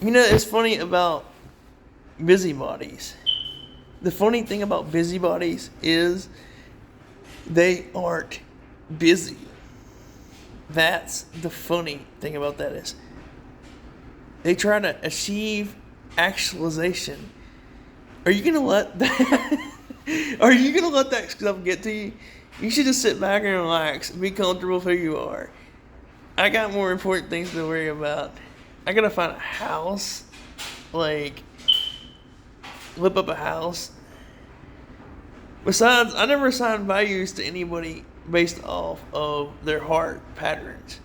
You know, it's funny about busybodies. The funny thing about busybodies is they aren't busy. That's the funny thing about that is they try to achieve actualization. Are you gonna let that? Are you gonna let that stuff get to you? You should just sit back and relax, and be comfortable with who you are. I got more important things to worry about. I gotta find a house, like whip up a house. Besides, I never assign values to anybody based off of their heart patterns.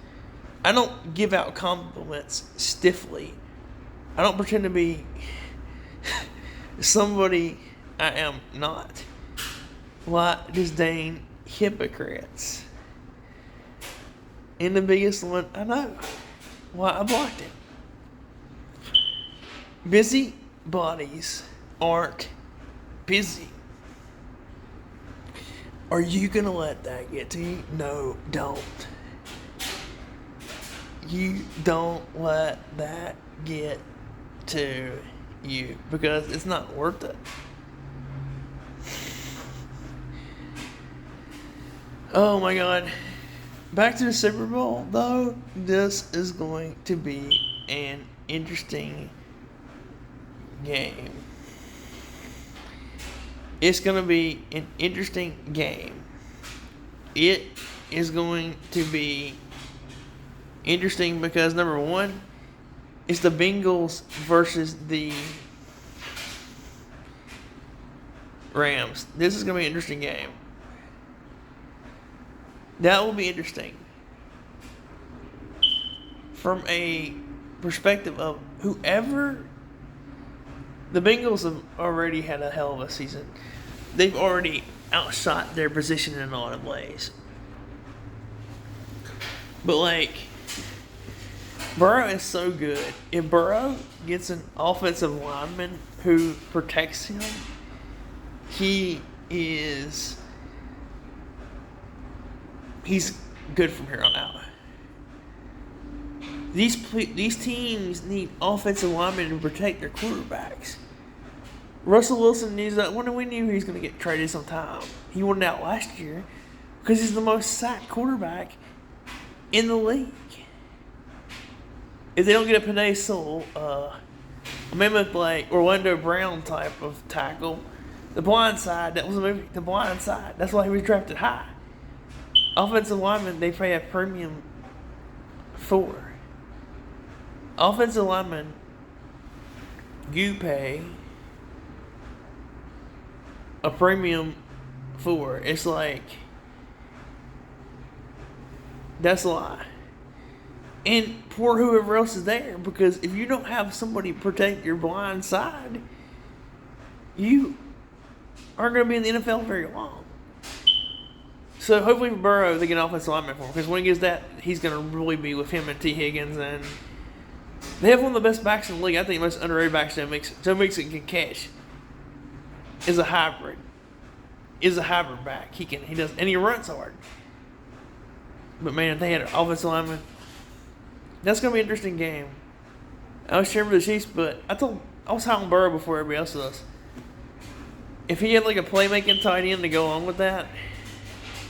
I don't give out compliments stiffly. I don't pretend to be somebody I am not. Why disdain hypocrites? And the biggest one I know. Why I blocked it. Busy bodies aren't busy. Are you gonna let that get to you? No, don't. You don't let that get to you because it's not worth it. Oh my God. Back to the Super Bowl, though. This is going to be an interesting game. It's going to be an interesting game. It is going to be interesting because, number one, it's the Bengals versus the Rams. This is going to be an interesting game. That will be interesting. From a perspective of whoever, the Bengals have already had a hell of a season. They've already outshot their position in a lot of ways. But like, Burrow is so good. If Burrow gets an offensive lineman who protects him, he's good from here on out. These teams need offensive linemen to protect their quarterbacks. Russell Wilson needs that. When we knew he was going to get traded sometime. He won out last year because he's the most sacked quarterback in the league. If they don't get a Panay Sewell, a mammoth like Orlando Brown type of tackle, The Blind Side, that was a movie. The Blind Side. That's why he was drafted high. Offensive linemen, they pay a premium for. Offensive linemen, you pay a premium for. It's like, that's a lie. And poor whoever else is there, because if you don't have somebody protect your blind side, you aren't going to be in the NFL very long. So hopefully for Burrow, they get an offensive lineman for him, because when he gets that, he's going to really be with him and T. Higgins, and they have one of the best backs in the league. I think the most underrated backs Joe Mixon can catch. Is a hybrid. Is a hybrid back. He does, and he runs hard. But man, if they had an offensive lineman, that's gonna be an interesting game. I was cheering for the Chiefs, but I was high on Burrow before everybody else was. If he had like a playmaking tight end to go along with that,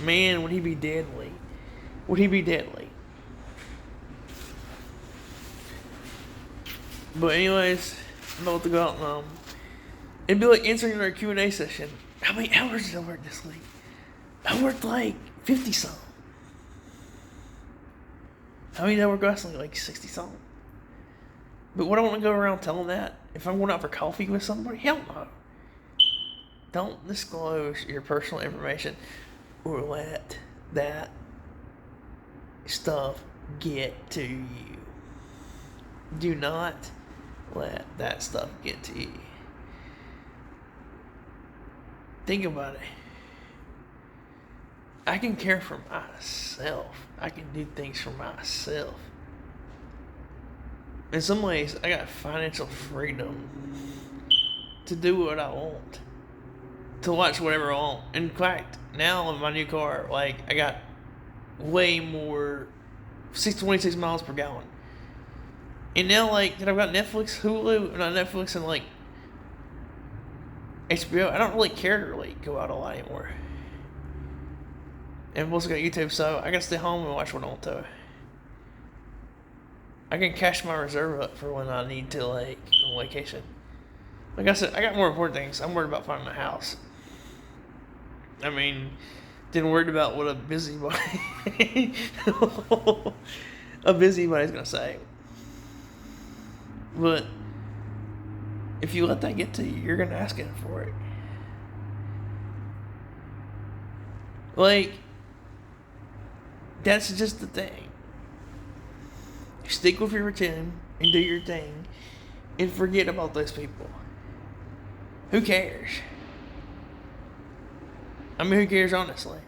man, would he be deadly? Would he be deadly? But anyways, I'm about to go out and it'd be like answering our Q&A session. How many hours did I work this week? I worked like 50 something. How many did I work wrestling? Like 60 something. But would I want to go around telling that? If I'm going out for coffee with somebody? Hell no. Don't disclose your personal information or let that stuff get to you. Do not let that stuff get to you. Think about it. I can care for myself. I can do things for myself. In some ways, I got financial freedom to do what I want. To watch whatever I want. In fact, now in my new car, like, I got way more 26 miles per gallon. And now, like, that I've got Netflix, Hulu, not Netflix, and, like, HBO, I don't really care to, like, go out a lot anymore. And I've also got YouTube, so I can stay home and watch what I want to. I can cash my reserve up for when I need to, like, on vacation. Like I said, I got more important things. I'm worried about finding a house. I mean, didn't worry about what a busybody a busybody's gonna say. But if you let that get to you, you're gonna ask him for it. Like, that's just the thing. Stick with your routine and do your thing and forget about those people. Who cares? I mean, who cares, honestly?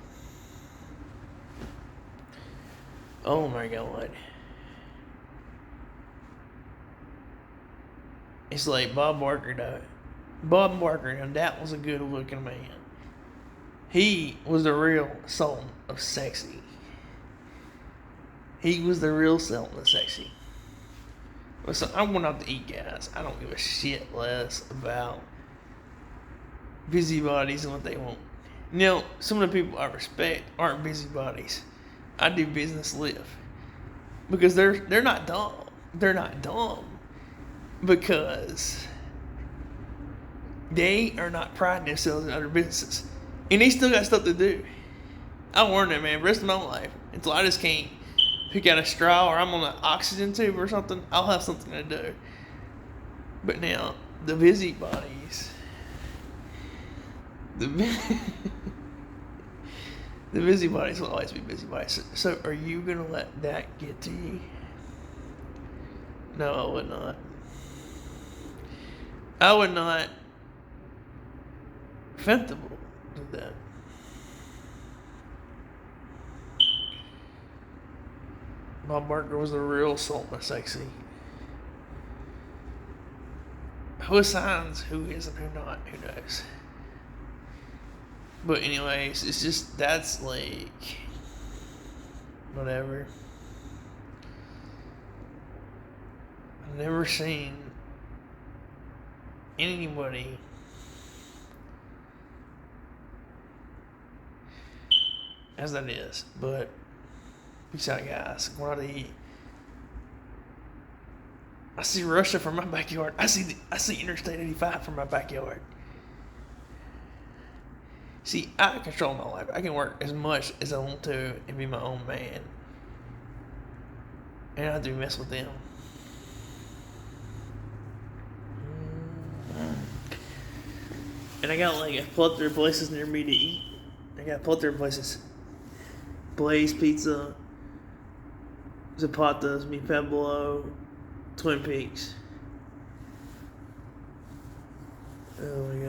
Oh my God. It's like Bob Barker, though. Bob Barker, and that was a good looking man. He was the real soul of sexy. He was the real soul of sexy. So I went out to eat, guys. I don't give a shit less about busybodies and what they want. Now, some of the people I respect aren't busybodies. I do business live. Because they're not dumb. They're not dumb. Because they are not priding themselves in other businesses. And they still got stuff to do. I warn them, man, the rest of my life, until I just can't pick out a straw or I'm on an oxygen tube or something, I'll have something to do. But now, the busybodies, the busybodies will always be busybodies. So are you going to let that get to you? No, I would not. I would not acceptable to that. Bob Barker was the real salt and sexy. Who assigns who is and who not? Who knows? But anyways, it's just, that's like, whatever. I've never seen anybody as that is, but peace out, guys. Going out to eat. I see Russia from my backyard. I see Interstate 85 from my backyard. See, I control my life. I can work as much as I want to and be my own man. And I do mess with them. And I got like a plethora of places near me to eat. I got a plethora of places. Blaze Pizza, Zapata's, Mi Pueblo, Twin Peaks. Oh my God.